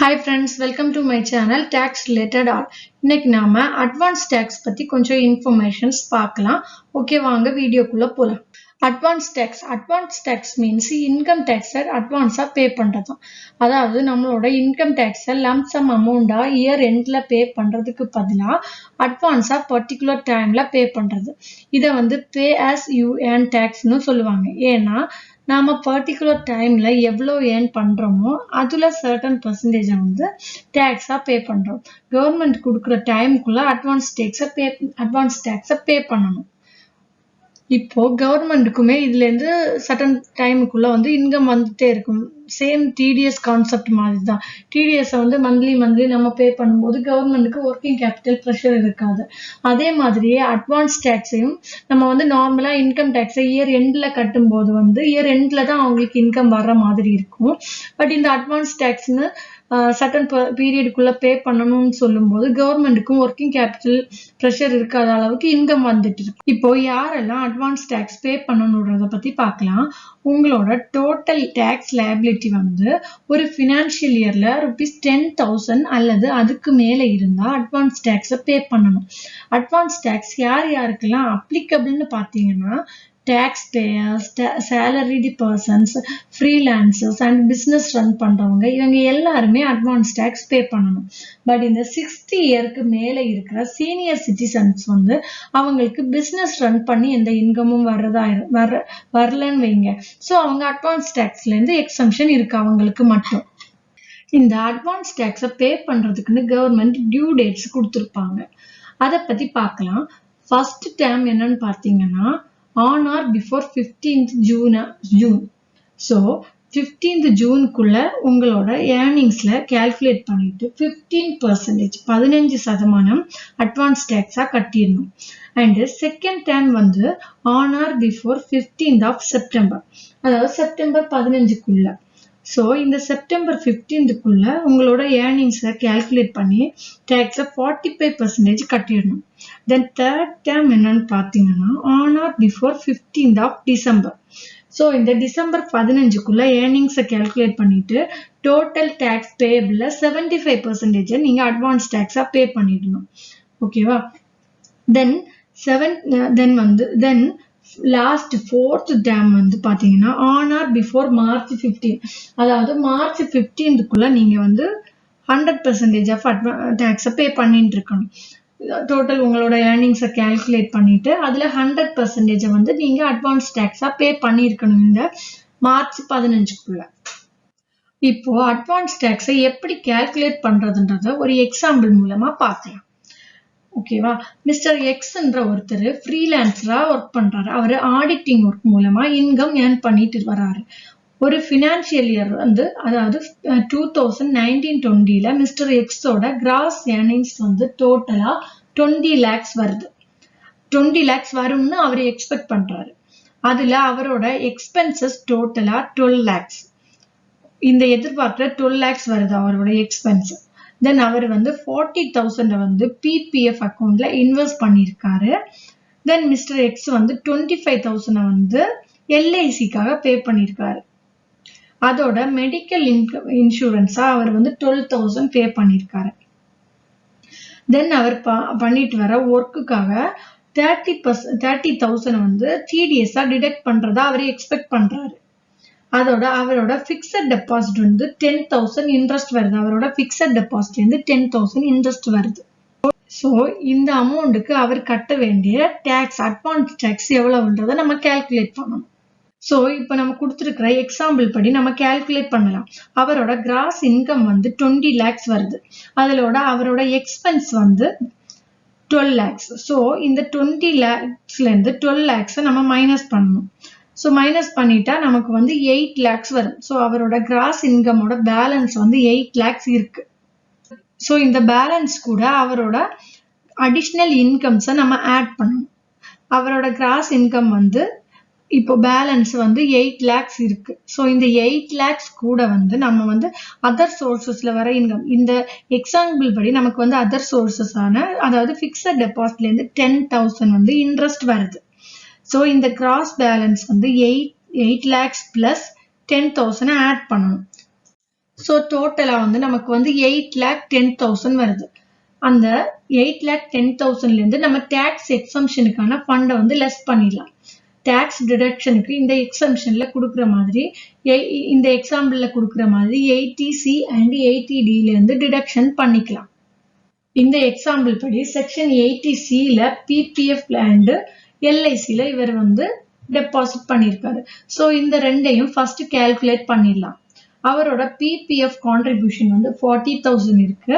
Hi friends, welcome to my channel Tax Related Art. இன்னைக்கு நாம advance tax பத்தி கொஞ்சம் informations பார்க்கலாம். ஓகே வாங்க வீடியோக்குள்ள போலாம். Advance tax means income tax advance pay பண்றதும். அதாவது நம்மளோட income tax lump sum amount year endல pay பண்றதுக்கு பதிலா advance particular timeல pay பண்றது. இத வந்து pay as you earn tax னு சொல்லுவாங்க. ஏன்னா நாம particular timeல எவ்வளோ earn பண்றோமோ அதுல certain percentage வந்து tax pay பண்றோம். Government கொடுக்கிற டைம்க்குள்ள advance tax pay பண்ணணும். இப்போ கவர்மெண்ட்டுக்குமே இதுல இருந்து சர்டன் டைமுக்குள்ள வந்து இன்கம் வந்துட்டே இருக்கும். சேம் டிடிஎஸ் கான்செப்ட் மாதிரி தான். டிடிஎஸ் வந்து மந்த்லி நம்ம பே பண்ணும்போது கவர்மெண்ட்டுக்கு ஒர்க்கிங் கேபிட்டல் ப்ரெஷர் இருக்காது. அதே மாதிரியே அட்வான்ஸ் டேக்ஸையும் நம்ம வந்து நார்மலா இன்கம் டேக்ஸை இயர் எண்ட்ல கட்டும்போது வந்து இயர் எண்ட்ல தான் அவங்களுக்கு இன்கம் வர்ற மாதிரி இருக்கும். பட் இந்த அட்வான்ஸ் டேக்ஸ்னு சர்டன் பீரியடுக்குள்ள பே பண்ணணும்னு சொல்லும்போது கவர்மெண்ட்டுக்கும் ஒர்க்கிங் கேபிட்டல் ப்ரெஷர் இருக்காத அளவுக்கு இன்கம் வந்துட்டு இருக்கு. இப்போ யாரெல்லாம் அட்வான்ஸ் டேக்ஸ் பே பண்ணணுன்றத பத்தி பார்க்கலாம். உங்களோட டோட்டல் டேக்ஸ் லைபிலிட்டி வந்து ஒரு ஃபினான்ஷியல் இயர்ல ₹10,000 அல்லது அதுக்கு மேல இருந்தா அட்வான்ஸ் டேக்ஸை பே பண்ணணும். அட்வான்ஸ் டேக்ஸ் யாருக்கெல்லாம் அப்ளிகபிள்னு பார்த்தீங்கன்னா taxpayers, salaried persons, freelancers and business run பண்றவங்க இவங்க எல்லாருமே அட்வான்ஸ் டேக்ஸ் பே பண்ணணும். பட் இந்த 60 இயருக்கு மேல இருக்கிற சீனியர் சிட்டிசன்ஸ் வந்து அவங்களுக்கு பிசினஸ் ரன் பண்ணி எந்த இன்கமும் வரலன்னு வைங்க. ஸோ அவங்க அட்வான்ஸ் டேக்ஸ்ல இருந்து எக்ஸம்ஷன் இருக்கு அவங்களுக்கு மட்டும். இந்த அட்வான்ஸ் டேக்ஸை பே பண்றதுக்குன்னு கவர்மெண்ட் டியூ டேட்ஸ் கொடுத்துருப்பாங்க. அதை பத்தி பார்க்கலாம். ஃபர்ஸ்ட் டேர்ம் என்னன்னு பார்த்தீங்கன்னா on or before 15th June. So 15th Juneக்குள்ள உங்களோட ஏர்னிங்ஸ்ல கால்குலேட் பண்ணிட்டு 15% அட்வான்ஸ் டேக்ஸா கட்டிடணும். அண்ட் செகண்ட் டேர்ம் வந்து on or before 15th of September, அதாவது செப்டம்பர் 15க்குள்ள. ஸோ இந்த செப்டம்பர் 15க்குள்ள உங்களோட ஏர்னிங்ஸை கால்குலேட் பண்ணி டேக்ஸை 45% கட்டிடணும். தென் தேர்ட் டேர்ம் என்னன்னு பார்த்தீங்கன்னா on or before 15th of December. So இந்த டிசம்பர் 15க்குள்ள ஏர்னிங்ஸை கால்குலேட் பண்ணிட்டு டோட்டல் டேக்ஸ் பேபிள் 75% நீங்க அட்வான்ஸ் டேக்ஸா பே பண்ணிடணும். ஓகேவா? தென் லாஸ்ட் ஃபோர்த் டேர்ம் வந்து பாத்தீங்கன்னா ஆன் ஆர் பிஃபோர் மார்ச் 15, அதாவது மார்ச் 15க்குள்ள நீங்க வந்து 100% ஆஃப் டேக்ஸை பே பண்ணிட்டு இருக்கணும். டோட்டல் உங்களோட ஏர்னிங்ஸை கால்குலேட் பண்ணிட்டு அதுல 100% வந்து நீங்க அட்வான்ஸ் டேக்ஸா பே பண்ணிருக்கணும் இந்த மார்ச் 15க்குள்ள. இப்போ அட்வான்ஸ் டேக்ஸை எப்படி கால்குலேட் பண்றதுன்றத ஒரு எக்ஸாம்பிள் மூலமா பார்க்கலாம். ஓகேவா? மிஸ்டர் எக்ஸ்ன்ற ஒருத்தர் ஃப்ரீலான்சரா ஒர்க் பண்றாரு. அவரு ஆடிட்டிங் ஒர்க் மூலமா இன்கம் ஏர்ன் பண்ணிட்டு வராரு. ஒரு ஃபினான்ஷியல் இயர் வந்து அதாவது 2019-20ல மிஸ்டர் எக்ஸோட கிராஸ் ஏர்னிங்ஸ் வந்து டோட்டலா 20 lakhs வருது. 20 lakhs வரும்னு அவர் எக்ஸ்பெக்ட் பண்றாரு. அதுல அவரோட எக்ஸ்பென்சஸ் டோட்டலா 12 lakhs. இந்த எதிர்பார்க்கிற 12 lakhs வருது அவரோட எக்ஸ்பென்ஸ். தென் அவர் வந்து 40,000 வந்து பிபிஎஃப் அக்கௌண்ட்ல இன்வெஸ்ட் பண்ணிருக்காரு. தென் மிஸ்டர் எக்ஸ் வந்து 25,000 வந்து எல்ஐசிக்காக பே பண்ணிருக்காரு. அதோட மெடிக்கல் இன்சூரன்ஸா அவர் வந்து 12,000 பே பண்ணிருக்காரு. தென் அவர் பண்ணிட்டு வர ஒர்க்குக்காக 30,000 வந்து டிடிஎஸ் டிடெக்ட் பண்றதா அவர் எக்ஸ்பெக்ட் பண்றாரு. அதோட அவரோட பிக்சட் டெபாசிட் வந்து 10,000 இன்ட்ரெஸ்ட் வருது. அவரோட பிக்சட் டெபாசிட்ல இருந்து 10,000 இன்ட்ரெஸ்ட் வருது. ஸோ இந்த அமௌண்ட்டுக்கு அவர் கட்ட வேண்டிய டேக்ஸ் அட்வான்ஸ் டேக்ஸ் எவ்வளவுன்றதை நம்ம கால்குலேட் பண்ணணும். ஸோ இப்போ நம்ம கொடுத்துருக்கிற எக்ஸாம்பிள் படி நம்ம கால்குலேட் பண்ணலாம். அவரோட கிராஸ் இன்கம் வந்து 20 lakhs வருது. அதோட அவரோட எக்ஸ்பென்ஸ் வந்து 12 lakhs. ஸோ இந்த 20 lakhsல இருந்து 12 lakhs நம்ம மைனஸ் பண்ணணும். ஸோ மைனஸ் பண்ணிட்டா நமக்கு வந்து 8 lakhs வரும். ஸோ அவரோட கிராஸ் இன்கமோட பேலன்ஸ் வந்து 8 lakhs இருக்கு. ஸோ இந்த பேலன்ஸ் கூட அவரோட அடிஷ்னல் இன்கம்ஸை நம்ம ஆட் பண்ணணும். அவரோட கிராஸ் இன்கம் வந்து இப்போ பேலன்ஸ் வந்து 8 lakhs இருக்கு. ஸோ இந்த 8 lakhs கூட வந்து நம்ம வந்து அதர் சோர்சஸ்ல வர இன்கம், இந்த எக்ஸாம்பிள் படி நமக்கு வந்து அதர் சோர்சஸ் ஆன அதாவது பிக்சட் டெபாசிட்ல இருந்து 10,000 வந்து இன்ட்ரெஸ்ட் வருது. ஸோ இந்த கிராஸ் பேலன்ஸ் வந்து 8 lakhs பிளஸ் 10,000 ஆட் பண்ணணும். ஸோ டோட்டலா வந்து நமக்கு வந்து 8,10,000 வருது. அந்த 8,10,000ல இருந்து நம்ம டேக்ஸ் எக்ஸம்ஷனுக்கான ஃபண்டை வந்து லெஸ் பண்ணிடலாம். டேக்ஸ் டிடக்ஷனுக்கு இந்த எக்ஸம்ஷன்ல கொடுக்குற மாதிரி இந்த எக்ஸாம்பிள்ல கொடுக்குற மாதிரி 80C அண்ட் 80Dல இருந்து டிடக்ஷன் பண்ணிக்கலாம். இந்த எக்ஸாம்பிள் படி செக்ஷன் 80Cல பிபிஎஃப் அண்ட் எல்ஐசில இவர் வந்து டெபாசிட் பண்ணியிருக்காரு. ஸோ இந்த ரெண்டையும் ஃபர்ஸ்ட் கால்குலேட் பண்ணிடலாம். அவரோட பிபிஎஃப் கான்ட்ரிபியூஷன் வந்து 40,000 இருக்கு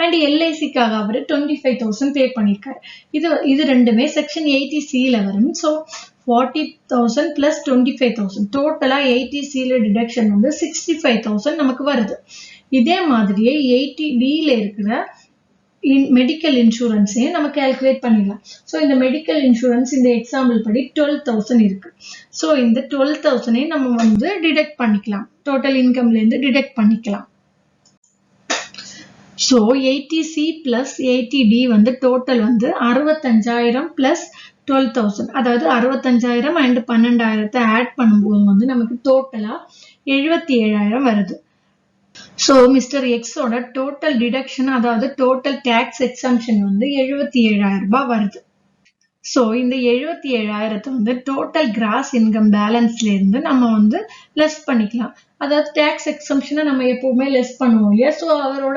அண்ட் எல்ஐசிக்காக அவர் 25,000 பே பண்ணியிருக்காரு. இது ரெண்டுமே செக்ஷன் 80Cல வரும். ஸோ 40,000 பிளஸ் 25,000 டோட்டலா 80Cல டிடக்ஷன் வந்து 65,000 நமக்கு வருது. இதே மாதிரியே 80Dல இருக்கிற மெடிக்கல் இன்சூரன்ஸையும் நம்ம கால்குலேட் பண்ணிடலாம். ஸோ இந்த மெடிக்கல் இன்சூரன்ஸ் இந்த எக்ஸாம்பிள் படி 12,000 இருக்கு. ஸோ இந்த 12,000 நம்ம வந்து டிடக்ட் பண்ணிக்கலாம், டோட்டல் இன்கம்ல இருந்து டிடக்ட் பண்ணிக்கலாம். ஸோ 80C பிளஸ் 80D வந்து டோட்டல் வந்து 65,000 பிளஸ் 12,000, அதாவது 65,000 அண்ட் 12,000 ஆட் பண்ணும்போது வந்து நமக்கு டோட்டலா 77,000 வருது. ஸோ மிஸ்டர் எக்ஸோட டோட்டல் டிடக்ஷன், அதாவது டோட்டல் டேக்ஸ் எக்ஸம்ஷன் வந்து 77,000 ரூபாய் வருது. ஸோ இந்த 77,000 வந்து டோட்டல் கிராஸ் இன்கம் பேலன்ஸ்ல இருந்து நம்ம வந்து லெஸ் பண்ணிக்கலாம். அதாவது டேக்ஸ் எக்ஸம்ஷனை நம்ம எப்பவுமே லெஸ் பண்ணுவோம் இல்லையா? ஸோ அவரோட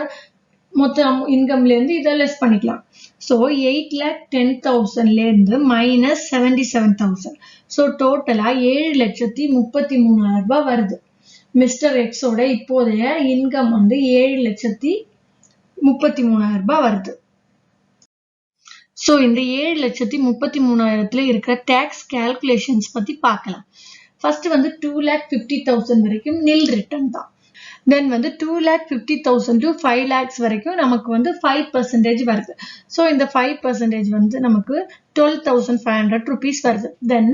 மொத்த இன்கம்ல இருந்து இதை லெஸ் பண்ணிக்கலாம். ஸோ 8,10,000ல இருந்து மைனஸ் 77,000. ஸோ டோட்டலா 7,33,000 ரூபாய் வருது. மிஸ்டர் எக்ஸோட இப்போதைய இன்கம் வந்து 7,33,000 ரூபாய் வருது. ஸோ இந்த 7,33,000ல இருக்கிற டேக்ஸ் கால்குலேஷன்ஸ் பத்தி பார்க்கலாம். ஃபர்ஸ்ட் வந்து 2,50,000 வரைக்கும் நில் ரிட்டர்ன் தான். தென் வந்து 2,50,000 to 5 lakhs வரைக்கும் நமக்கு வந்து 5% வருது. ஸோ இந்த 5% வந்து நமக்கு 12,500 rupees வருது. தென்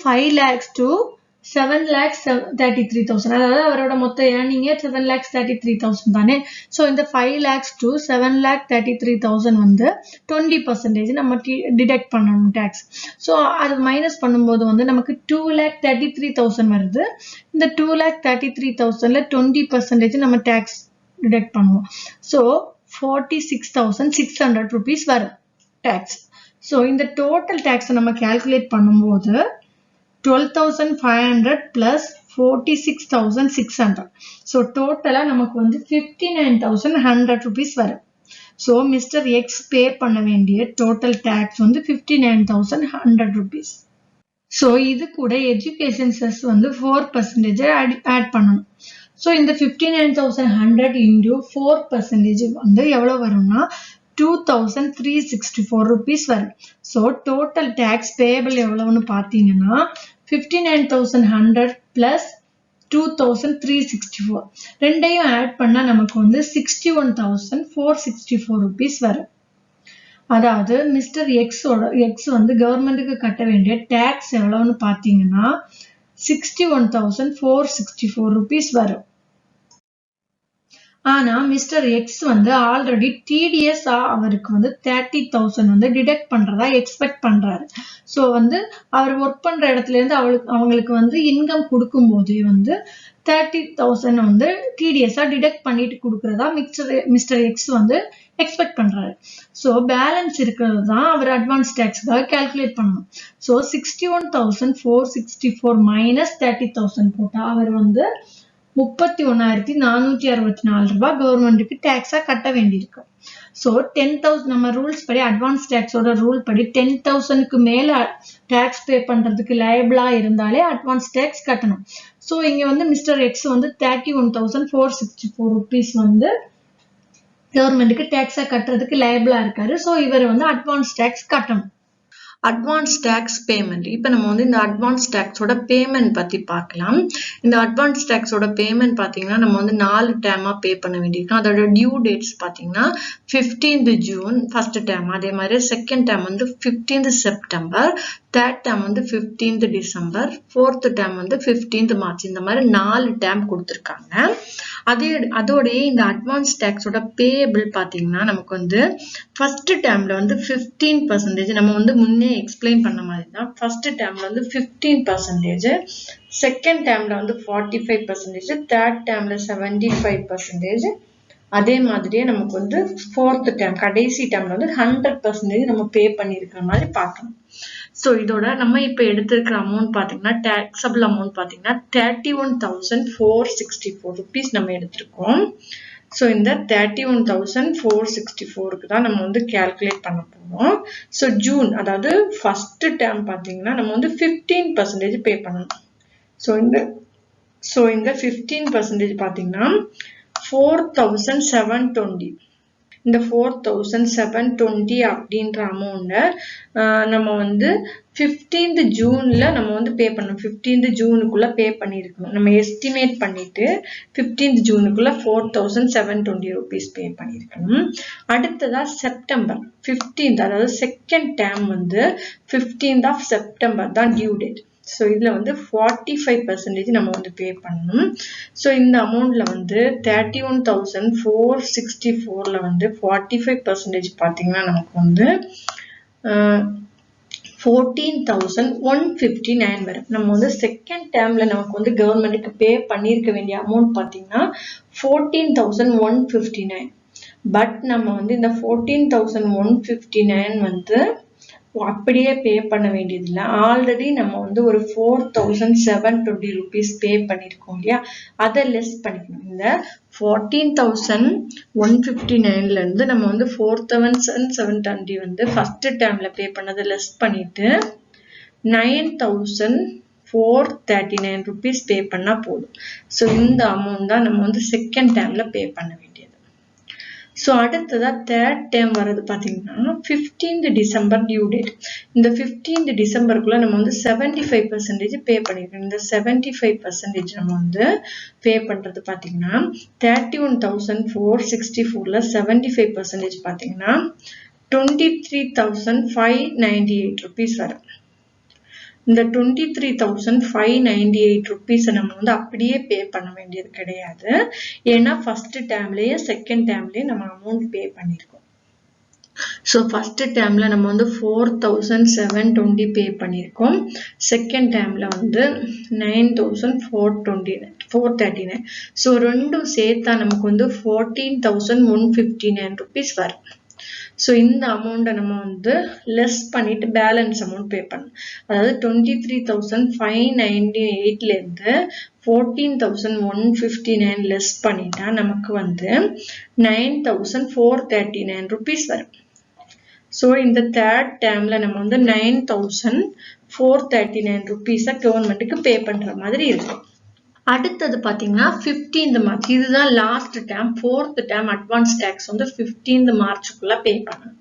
5 lakhs to 7,33,000, அதாவது அவரோட மொத்த ஏர்னிங்கே 7,33,000 தானே. ஸோ இந்த 5 lakhs to 7,33,000 வந்து 20% நம்ம டிடக்ட் பண்ணணும் டேக்ஸ். ஸோ அது மைனஸ் பண்ணும்போது வந்து நமக்கு 2,33,000 வருது. இந்த 2,33,000ல 20% நம்ம டேக்ஸ் டிடக்ட் பண்ணுவோம். ஸோ 46,600 rupees வரும் டேக்ஸ். ஸோ இந்த டோட்டல் டேக்ஸை நம்ம கால்குலேட் பண்ணும்போது 12,500 plus 46,600. So total நமக்கு வந்து 59,100 rupees வரும். So Mr. X pay பண்ண வேண்டிய total tax வந்து 59,100 rupees. So இது கூட education cess வந்து 4% add பண்ணணும். So இந்த 59,100 into 4% வந்து எவ்வளவு வரும்னா 2,364 rupees வரும். So total tax payable எவ்வளவுன்னு பார்த்தீங்கன்னா 59,100 plus 2,364 ரெண்டையும் ஆட் பண்ணா நமக்கு வந்து 61,464 rupees வரும். அதாவது மிஸ்டர் எக்ஸ் வந்து கவர்மெண்ட்டுக்கு கட்ட வேண்டிய டாக்ஸ் எவ்வளவுன்னு பார்த்தீங்கன்னா 61,464 rupees வரும். ஆனா மிஸ்டர் எக்ஸ் வந்து ஆல்ரெடி டிடிஎஸ் அவருக்கு வந்து 30,000 வந்து டிடக்ட் பண்றதா எக்ஸ்பெக்ட் பண்றாரு. ஸோ வந்து அவர் ஒர்க் பண்ற இடத்துல இருந்து அவங்களுக்கு வந்து இன்கம் கொடுக்கும் போதே வந்து 30,000 வந்து டிடிஎஸ்ஆ டிடக்ட் பண்ணிட்டு கொடுக்கறதா மிஸ்டர் எக்ஸ் வந்து எக்ஸ்பெக்ட் பண்றாரு. ஸோ பேலன்ஸ் இருக்கிறது தான் அவர் அட்வான்ஸ் டேக்ஸ்க்காக கால்குலேட் பண்ணணும். ஸோ 61,464 மைனஸ் 30,000 போட்டா அவர் வந்து 31,464 ரூபாய் கவர்மெண்ட்டுக்கு டாக்ஸா கட்ட வேண்டியிருக்கு. ஸோ 10,000 நம்ம ரூல்ஸ் படி அட்வான்ஸ் டேக்ஸோட ரூல் படி 10,000க்கு மேல டாக்ஸ் பே பண்றதுக்கு லைபிளா இருந்தாலே அட்வான்ஸ் டேக்ஸ் கட்டணும். ஸோ இங்க வந்து மிஸ்டர் எக்ஸ் வந்து 31,464 rupees வந்து கவர்மெண்ட்டுக்கு டாக்ஸா கட்டுறதுக்கு லைபிளா இருக்காரு. ஸோ இவர் வந்து அட்வான்ஸ் டேக்ஸ் கட்டணும். Advance tax payment. இப்போ நம்ம வந்து இந்த அட்வான்ஸ் டேக்ஸோட பேமெண்ட் பத்தி பார்க்கலாம். இந்த அட்வான்ஸ் டேக்ஸோட பேமெண்ட் பார்த்தீங்கன்னா நம்ம வந்து 4 டேமா பே பண்ண வேண்டியிருக்கும். அதோட டியூ டேட்ஸ் பார்த்தீங்கன்னா 15th June ஃபர்ஸ்ட் டேம், அதே மாதிரி செகண்ட் டேம் வந்து 15th September, தேர்ட் டேர்ம் வந்து 15th டிசம்பர், ஃபோர்த் டேர்ம் வந்து 15th மார்ச். இந்த மாதிரி 4 டேர்ம் கொடுத்துருக்காங்க. அதோடய இந்த அட்வான்ஸ் டேக்ஸோட பேயபிள் பார்த்தீங்கன்னா நமக்கு வந்து ஃபர்ஸ்ட் டேர்ம்ல வந்து 15%, நம்ம வந்து முன்னே எக்ஸ்பிளைன் பண்ண மாதிரி தான். ஃபர்ஸ்ட் டேர்ம்ல வந்து 15%, செகண்ட் டேர்ம்ல வந்து 45%, தேர்ட் டேர்ம்ல 75%, அதே மாதிரியே நமக்கு வந்து ஃபோர்த் டேர்ம் கடைசி டேர்ம்ல வந்து 100% நம்ம பே பண்ணியிருக்கிற மாதிரி பார்க்கணும். ஸோ இதோட நம்ம இப்போ எடுத்திருக்கிற அமௌண்ட் பார்த்தீங்கன்னா டேக்ஸபிள் அமௌண்ட் பார்த்தீங்கன்னா 31,464 rupees நம்ம எடுத்திருக்கோம். ஸோ இந்த 31,464க்கு தான் நம்ம வந்து கேல்குலேட் பண்ண போகிறோம். ஸோ ஜூன், அதாவது ஃபர்ஸ்ட் டேர்ம் பார்த்தீங்கன்னா நம்ம வந்து 15% பே பண்ணணும். ஸோ இந்த 15% பார்த்தீங்கன்னா 4,720. இந்த 4,720 அப்படின்ற அமௌண்ட்டை நம்ம வந்து 15th ஜூன்ல நம்ம வந்து பே பண்ணணும். 15th ஜூனுக்குள்ள பே பண்ணியிருக்கணும். நம்ம எஸ்டிமேட் பண்ணிட்டு 15th ஜூனுக்குள்ள 4,720 rupees பே பண்ணியிருக்கணும். அடுத்ததா செப்டம்பர் 15th, அதாவது செகண்ட் டேர்ம் வந்து 15th of செப்டம்பர் தான் டியூ டேட். ஸோ இதில் வந்து 45% நம்ம வந்து பே பண்ணணும். ஸோ இந்த அமௌண்ட்ல வந்து 31,464ல் வந்து 45% பார்த்தீங்கன்னா நமக்கு வந்து 14,159 வரும். நம்ம வந்து செகண்ட் டேர்ம்ல நமக்கு வந்து கவர்மெண்ட்டுக்கு பே பண்ணியிருக்க வேண்டிய அமௌண்ட் பார்த்தீங்கன்னா 14,159. பட் நம்ம வந்து இந்த 14,159 வந்து அப்படியே பே பண்ண வேண்டியது இல்லை. ஆல்ரெடி நம்ம வந்து ஒரு 4,720 rupees பே பண்ணியிருக்கோம் இல்லையா, அதை லெஸ் பண்ணிக்கணும். இந்த 14,159ல இருந்து நம்ம வந்து 4,720 வந்து ஃபர்ஸ்ட் டேர்ம்ல பே பண்ணதை லெஸ் பண்ணிட்டு 9,439 rupees பே பண்ணா போதும். ஸோ இந்த அமௌண்ட் தான் நம்ம வந்து செகண்ட் டேர்ம்ல பே பண்ண வேண்டியது. ஸோ அடுத்ததா தேர்ட் டேர்ம் வர்றது பார்த்தீங்கன்னா 15th டிசம்பர் டியூ டேட். இந்த 15th டிசம்பருக்குள்ள நம்ம வந்து 75% பே பண்ணிருக்கோம். இந்த 75% நம்ம வந்து பே பண்றது பார்த்தீங்கன்னா 31,464ல 75% பார்த்தீங்கன்னா 23,598 rupees வரும். இந்த 23,598 rupees நம்ம வந்து அப்படியே பே பண்ண வேண்டியது கிடையாது. ஏன்னா ஃபர்ஸ்ட் டேர்ம்லயே செகண்ட் டேர்ம்லயே நம்ம அமௌண்ட் பே பண்ணிருக்கோம். ஸோ ஃபர்ஸ்ட் டேர்ம்ல நம்ம வந்து 4,720 பே பண்ணியிருக்கோம். செகண்ட் டேர்ம்ல வந்து 9,439. ஸோ ரெண்டும் சேர்த்தா நமக்கு வந்து 14,159 rupees வரும். ஸோ இந்த அமௌண்ட்டை நம்ம வந்து லெஸ் பண்ணிட்டு பேலன்ஸ் அமௌண்ட் பே பண்ணணும். அதாவது 23,598ல இருந்து 14,159 லெஸ் பண்ணிட்டா நமக்கு வந்து 9,439 rupees வரும். ஸோ இந்த தேர்ட் டேர்ம்ல நம்ம வந்து 9,439 rupees கவர்மெண்ட்டுக்கு பே பண்ற மாதிரி இருக்கும். அடுத்தது பார்த்தீங்கன்னா 15th மார்ச், இதுதான் last term. Fourth term advance tax வந்து 15th மார்ச்சுக்குள்ள பே பண்ணணும்.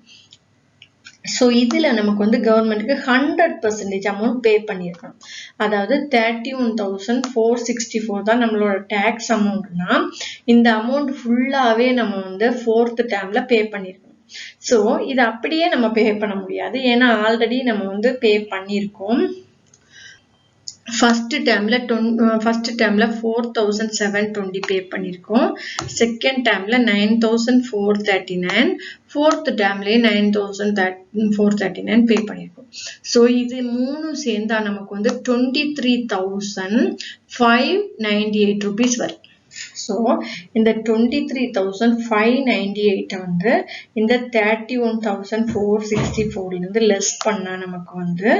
ஸோ இதுல நமக்கு வந்து கவர்மெண்ட்டுக்கு 100% அமௌண்ட் பே பண்ணியிருக்கணும். அதாவது 31,464 தான் நம்மளோட டேக்ஸ் அமௌண்ட்னா இந்த அமௌண்ட் ஃபுல்லாவே நம்ம வந்து ஃபோர்த் டேர்ம்ல பே பண்ணியிருக்கணும். ஸோ இது அப்படியே நம்ம பே பண்ண முடியாது, ஏன்னா ஆல்ரெடி நம்ம வந்து பே பண்ணியிருக்கோம். ஃபர்ஸ்ட் டேர்ம்ல 4,720 பே பண்ணியிருக்கோம். செகண்ட் டேர்ம்ல 9,439, ஃபோர்த் டேர்ம்லயே 9,439 பே பண்ணியிருக்கோம். ஸோ இது மூணு சேர்ந்தா நமக்கு வந்து 23,598 rupees வரும். ஸோ இந்த 23,598 வந்து இந்த 31,464ல இருந்து லெஸ் பண்ணா நமக்கு வந்து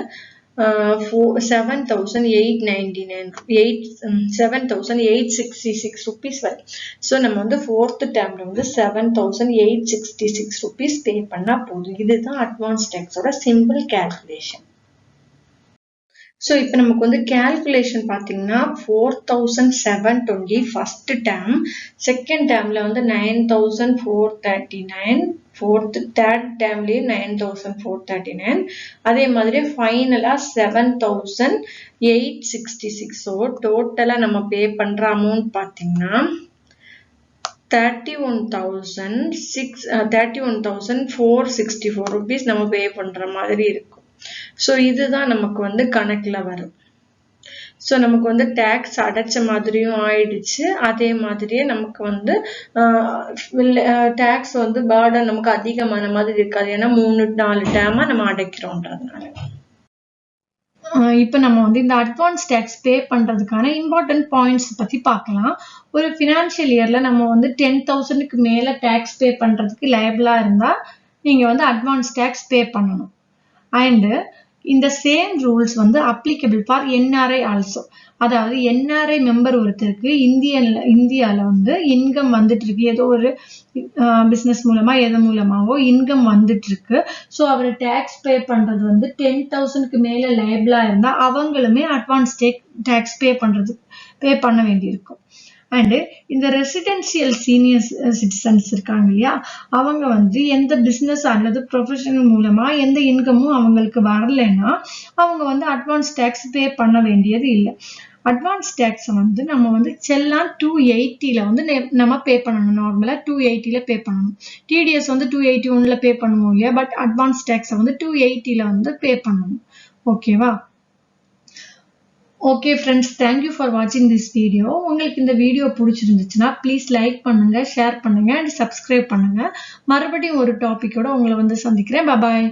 7,866 rupees வரும். ஸோ நம்ம வந்து ஃபோர்த் டேர்ம்ல வந்து 7,866 rupees பே பண்ணா போதும். இதுதான் அட்வான்ஸ் டேக்ஸோட சிம்பிள் கேல்குலேஷன். ஸோ இப்போ நமக்கு வந்து கேல்குலேஷன் பார்த்தீங்கன்னா 4,720 ஃபர்ஸ்ட் டேர்ம், செகண்ட் டேர்ம்ல வந்து 9,439, தேர்ட் டேர்ம்லயே 9,439, அதே மாதிரி ஃபைனலா 7,866. ஸோ டோட்டலா நம்ம பே பண்ற அமௌண்ட் பார்த்தீங்கன்னா 31,464 rupees நம்ம பே பண்ற மாதிரி இருக்கும். ஸோ இதுதான் நமக்கு வந்து கணக்குல வரும். ஸோ நமக்கு வந்து டேக்ஸ் அடைச்ச மாதிரியும் ஆயிடுச்சு. அதே மாதிரியே நமக்கு வந்து டேக்ஸ் வந்து பர்டன் நமக்கு அதிகமான மாதிரி இருக்காது. ஏன்னா 3-4 டேர்மா நம்ம அடைக்கிறோம்ன்றதுனால. இப்போ நம்ம வந்து இந்த அட்வான்ஸ் டேக்ஸ் பே பண்றதுக்கான இம்பார்ட்டன்ட் பாயிண்ட்ஸ் பத்தி பார்க்கலாம். ஒரு ஃபினான்ஷியல் இயர்ல நம்ம வந்து 10,000க்கு மேல டேக்ஸ் பே பண்றதுக்கு லைபிளா இருந்தா நீங்க வந்து அட்வான்ஸ் டேக்ஸ் பே பண்ணணும். அண்ட் இந்த சேம் ரூல்ஸ் வந்து அப்ளிகபிள் ஃபார் என்ஆர்ஐ ஆல்சோ. அதாவது என்ஆர்ஐ மெம்பர் ஒருத்தருக்கு இந்தியால வந்து இன்கம் வந்துட்டு இருக்கு, ஏதோ ஒரு பிசினஸ் மூலமா எது மூலமாவோ இன்கம் வந்துட்டு இருக்கு. ஸோ அவர் டேக்ஸ் பே பண்றது வந்து 10,000க்கு மேல லைபிளா இருந்தா அவங்களுமே அட்வான்ஸ் டேக்ஸ் பே பண்ண வேண்டியிருக்கும். அண்ட் இந்த ரெசிடென்சியல் சீனியர் சிட்டிசன்ஸ் இருக்காங்க இல்லையா, அவங்க வந்து எந்த பிசினஸ் அல்லது ப்ரொஃபஷனல் மூலமா எந்த இன்கமும் அவங்களுக்கு வரலைன்னா அவங்க வந்து அட்வான்ஸ் டேக்ஸ் பே பண்ண வேண்டியது இல்லை. அட்வான்ஸ் டேக்ஸ் வந்து நம்ம வந்து செல்லான் 280ல வந்து நம்ம பே பண்ணணும். நார்மலா 280ல பே பண்ணணும். டிடிஎஸ் வந்து 281ல பே பண்ணுவோம் இல்லையா, பட் அட்வான்ஸ் டேக்ஸை வந்து 280ல வந்து பே பண்ணணும். ஓகேவா? ஓகே ஃப்ரெண்ட்ஸ், தேங்க்யூ ஃபார் வாட்சிங் திஸ் வீடியோ. உங்களுக்கு இந்த வீடியோ பிடிச்சிருந்துச்சுன்னா ப்ளீஸ் லைக் பண்ணுங்க, ஷேர் பண்ணுங்க அண்ட் சப்ஸ்கிரைப் பண்ணுங்க. மறுபடியும் ஒரு டாபிக்கோட உங்களை வந்து சந்திக்கிறேன். பாய்.